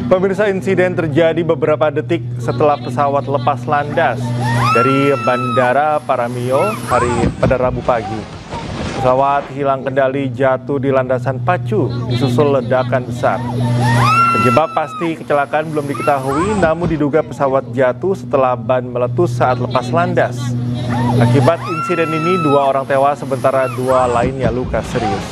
Pemirsa, insiden terjadi beberapa detik setelah pesawat lepas landas dari Bandara Paramio pada Rabu pagi. Pesawat hilang kendali jatuh di landasan pacu disusul ledakan besar. Penyebab pasti kecelakaan belum diketahui, namun diduga pesawat jatuh setelah ban meletus saat lepas landas. Akibat insiden ini 2 orang tewas sementara 2 lainnya luka serius.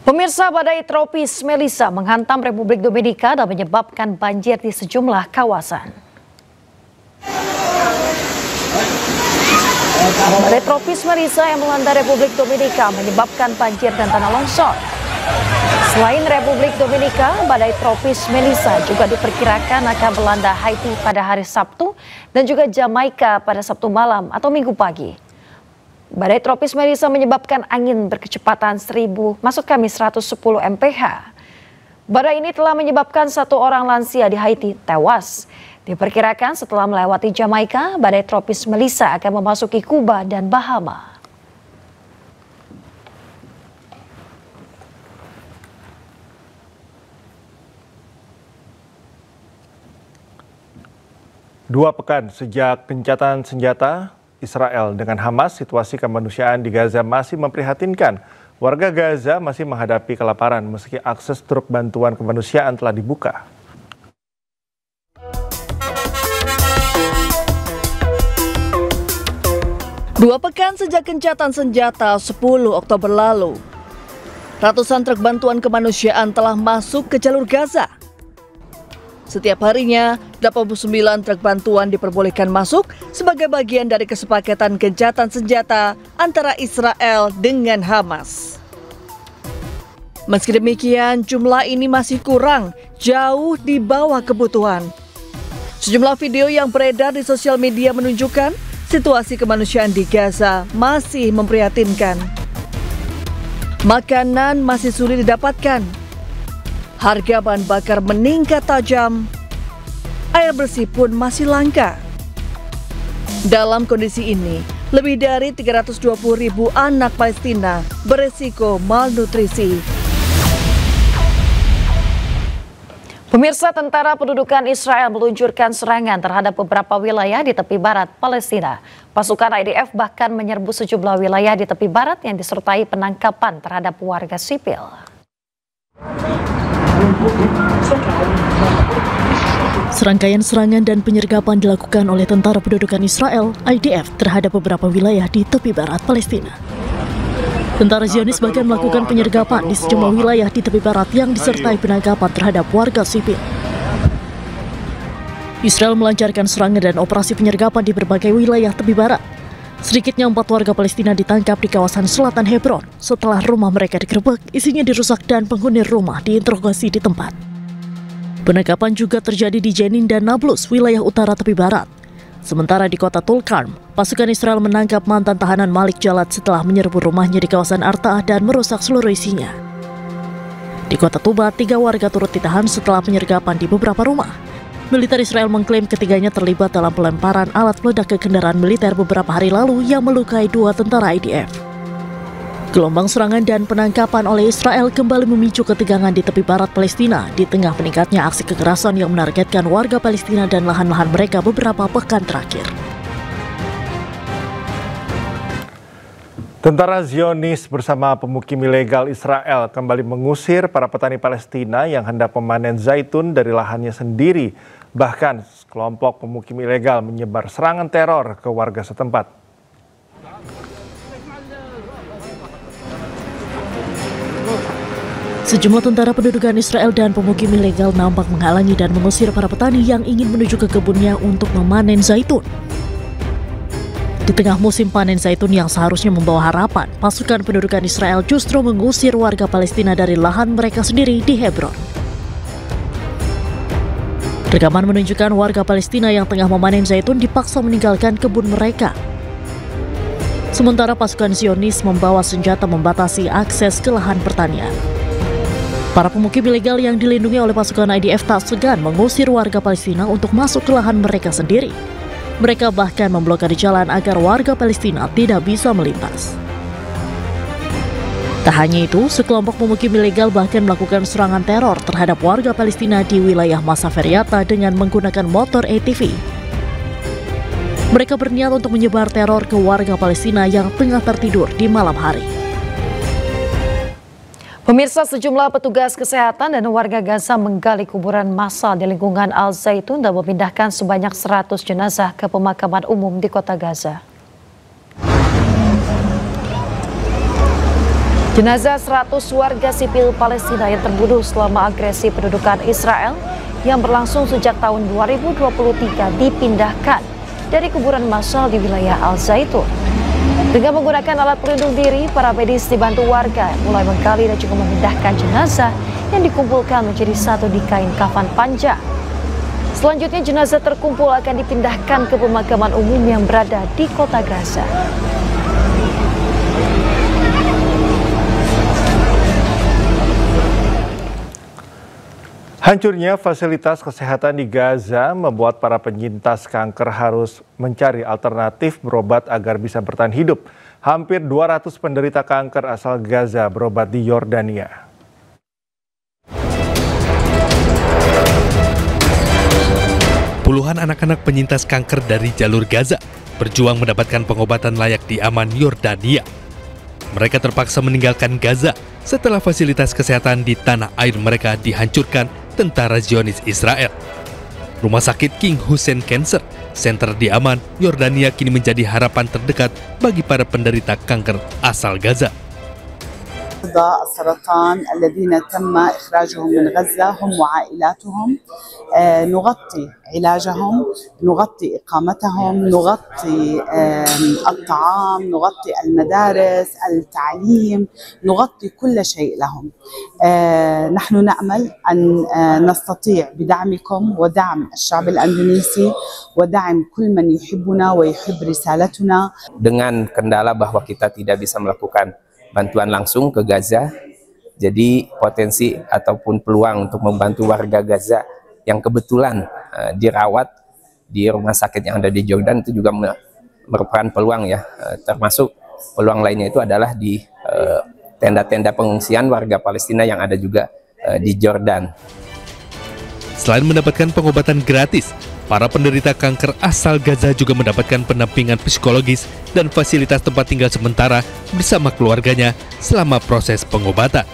Pemirsa, badai tropis Melissa menghantam Republik Dominika dan menyebabkan banjir di sejumlah kawasan. Badai tropis Melissa yang melanda Republik Dominika menyebabkan banjir dan tanah longsor. Selain Republik Dominika, badai tropis Melissa juga diperkirakan akan melanda Haiti pada hari Sabtu dan juga Jamaika pada Sabtu malam atau Minggu pagi. Badai tropis Melissa menyebabkan angin berkecepatan 110 mph. Badai ini telah menyebabkan 1 orang lansia di Haiti tewas. Diperkirakan setelah melewati Jamaika, badai tropis Melissa akan memasuki Kuba dan Bahama. Dua pekan sejak gencatan senjata Israel dengan Hamas, situasi kemanusiaan di Gaza masih memprihatinkan. Warga Gaza masih menghadapi kelaparan meski akses truk bantuan kemanusiaan telah dibuka. Dua pekan sejak gencatan senjata 10 Oktober lalu, ratusan truk bantuan kemanusiaan telah masuk ke jalur Gaza. Setiap harinya, 89 truk bantuan diperbolehkan masuk sebagai bagian dari kesepakatan gencatan senjata antara Israel dengan Hamas. Meski demikian, jumlah ini masih kurang, jauh di bawah kebutuhan. Sejumlah video yang beredar di sosial media menunjukkan situasi kemanusiaan di Gaza masih memprihatinkan. Makanan masih sulit didapatkan. Harga bahan bakar meningkat tajam, air bersih pun masih langka. Dalam kondisi ini, lebih dari 320.000 anak Palestina beresiko malnutrisi. Pemirsa, tentara pendudukan Israel meluncurkan serangan terhadap beberapa wilayah di tepi barat Palestina. Pasukan IDF bahkan menyerbu sejumlah wilayah di tepi barat yang disertai penangkapan terhadap warga sipil. Serangkaian serangan dan penyergapan dilakukan oleh tentara pendudukan Israel (IDF) terhadap beberapa wilayah di tepi barat Palestina. Tentara Zionis bahkan melakukan penyergapan di sejumlah wilayah di tepi barat yang disertai penangkapan terhadap warga sipil. Israel melancarkan serangan dan operasi penyergapan di berbagai wilayah tepi barat. Sedikitnya 4 warga Palestina ditangkap di kawasan selatan Hebron setelah rumah mereka digerebek, isinya dirusak dan penghuni rumah diinterogasi di tempat. Penangkapan juga terjadi di Jenin dan Nablus, wilayah utara tepi barat. Sementara di kota Tulkarm, pasukan Israel menangkap mantan tahanan Malik Jalat setelah menyerbu rumahnya di kawasan Arta'ah dan merusak seluruh isinya. Di kota Tuba, 3 warga turut ditahan setelah penyergapan di beberapa rumah. Militer Israel mengklaim ketiganya terlibat dalam pelemparan alat peledak ke kendaraan militer beberapa hari lalu yang melukai 2 tentara IDF. Gelombang serangan dan penangkapan oleh Israel kembali memicu ketegangan di tepi barat Palestina di tengah meningkatnya aksi kekerasan yang menargetkan warga Palestina dan lahan-lahan mereka beberapa pekan terakhir. Tentara Zionis bersama pemukim ilegal Israel kembali mengusir para petani Palestina yang hendak memanen zaitun dari lahannya sendiri. Bahkan kelompok pemukim ilegal menyebar serangan teror ke warga setempat. Sejumlah tentara pendudukan Israel dan pemukim ilegal nampak menghalangi dan mengusir para petani yang ingin menuju ke kebunnya untuk memanen zaitun. Di tengah musim panen zaitun yang seharusnya membawa harapan, pasukan pendudukan Israel justru mengusir warga Palestina dari lahan mereka sendiri di Hebron. Rekaman menunjukkan warga Palestina yang tengah memanen zaitun dipaksa meninggalkan kebun mereka. Sementara pasukan Zionis membawa senjata membatasi akses ke lahan pertanian. Para pemukim ilegal yang dilindungi oleh pasukan IDF tak segan mengusir warga Palestina untuk masuk ke lahan mereka sendiri. Mereka bahkan memblokade jalan agar warga Palestina tidak bisa melintas. Tak hanya itu, sekelompok pemukim ilegal bahkan melakukan serangan teror terhadap warga Palestina di wilayah Masaferiata dengan menggunakan motor ATV. Mereka berniat untuk menyebar teror ke warga Palestina yang tengah tertidur di malam hari. Pemirsa, sejumlah petugas kesehatan dan warga Gaza menggali kuburan massal di lingkungan Al-Zaitun dan memindahkan sebanyak 100 jenazah ke pemakaman umum di kota Gaza. Jenazah 100 warga sipil Palestina yang terbunuh selama agresi pendudukan Israel yang berlangsung sejak tahun 2023 dipindahkan dari kuburan massal di wilayah Al-Zaitun. Dengan menggunakan alat pelindung diri, para medis dibantu warga mulai menggali dan juga memindahkan jenazah yang dikumpulkan menjadi satu di kain kafan panjang. Selanjutnya jenazah terkumpul akan dipindahkan ke pemakaman umum yang berada di kota Gaza. Hancurnya fasilitas kesehatan di Gaza membuat para penyintas kanker harus mencari alternatif berobat agar bisa bertahan hidup. Hampir 200 penderita kanker asal Gaza berobat di Yordania. Puluhan anak-anak penyintas kanker dari jalur Gaza berjuang mendapatkan pengobatan layak di aman Yordania. Mereka terpaksa meninggalkan Gaza setelah fasilitas kesehatan di tanah air mereka dihancurkan tentara Zionis Israel. Rumah sakit King Hussein Cancer Center di Aman, Yordania kini menjadi harapan terdekat bagi para penderita kanker asal Gaza. السرطان الذين تم إخراجهم من غزة هم وعائلاتهم نغطي علاجهم نغطي إقامتهم نغطي الطعام نغطي المدارس التعليم نغطي كل شيء لهم نحن نأمل أن نستطيع بدعمكم ودعم الشعب الأندونيسي ودعم كل من يحبنا ويحب رسالتنا. Dengan kendala bahwa kita tidak bisa melakukan bantuan langsung ke Gaza, jadi potensi ataupun peluang untuk membantu warga Gaza yang kebetulan dirawat di rumah sakit yang ada di Jordan itu juga merupakan peluang ya, termasuk peluang lainnya itu adalah di tenda-tenda pengungsian warga Palestina yang ada juga di Jordan. Selain mendapatkan pengobatan gratis, para penderita kanker asal Gaza juga mendapatkan pendampingan psikologis dan fasilitas tempat tinggal sementara bersama keluarganya selama proses pengobatan.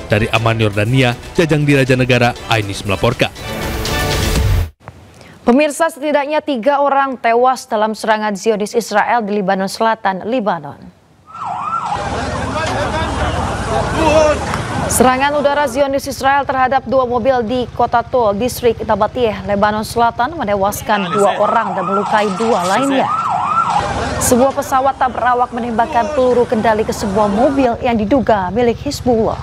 Dari Aman Yordania, Jajang Diraja Negara, iNews melaporkan. Pemirsa, setidaknya 3 orang tewas dalam serangan Zionis Israel di Lebanon Selatan, Lebanon. Serangan udara Zionis Israel terhadap 2 mobil di kota Tul, distrik Nabatiyeh, Lebanon Selatan menewaskan 2 orang dan melukai 2 lainnya. Sebuah pesawat tak berawak menembakkan peluru kendali ke sebuah mobil yang diduga milik Hizbullah.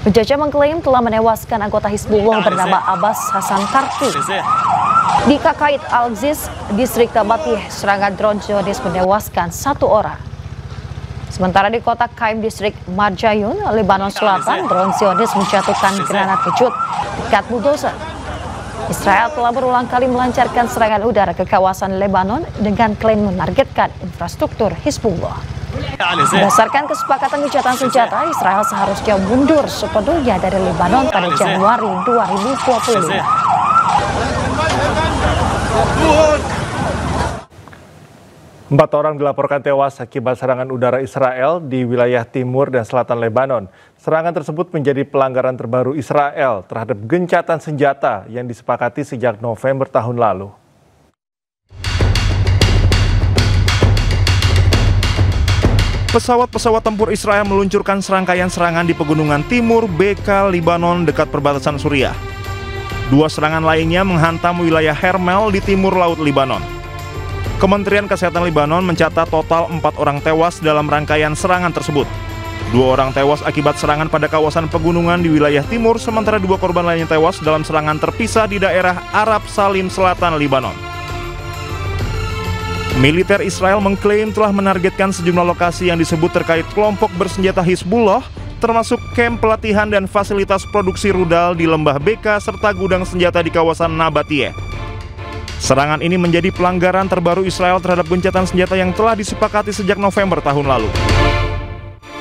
Penjajah mengklaim telah menewaskan anggota Hizbullah bernama Abbas Hasan Karki. Di Kakait Al-Ziz, distrik Nabatiyeh, serangan drone Zionis menewaskan 1 orang. Sementara di kota Kaim, distrik Marjayun, Lebanon Selatan, drone Zionis menjatuhkan granat kejut dekat bulldozer. Israel telah berulang kali melancarkan serangan udara ke kawasan Lebanon dengan klaim menargetkan infrastruktur Hizbullah. Berdasarkan kesepakatan gencatan senjata, Israel seharusnya mundur sepenuhnya dari Lebanon pada Januari 2025. 4 orang dilaporkan tewas akibat serangan udara Israel di wilayah timur dan selatan Lebanon. Serangan tersebut menjadi pelanggaran terbaru Israel terhadap gencatan senjata yang disepakati sejak November tahun lalu. Pesawat-pesawat tempur Israel meluncurkan serangkaian serangan di pegunungan timur Beka, Lebanon dekat perbatasan Suriah. 2 serangan lainnya menghantam wilayah Hermel di timur laut Lebanon. Kementerian Kesehatan Lebanon mencatat total 4 orang tewas dalam rangkaian serangan tersebut. 2 orang tewas akibat serangan pada kawasan pegunungan di wilayah timur, sementara 2 korban lainnya tewas dalam serangan terpisah di daerah Arab Salim Selatan, Lebanon. Militer Israel mengklaim telah menargetkan sejumlah lokasi yang disebut terkait kelompok bersenjata Hizbullah termasuk kamp pelatihan dan fasilitas produksi rudal di Lembah Beka serta gudang senjata di kawasan Nabatiyeh. Serangan ini menjadi pelanggaran terbaru Israel terhadap gencatan senjata yang telah disepakati sejak November tahun lalu.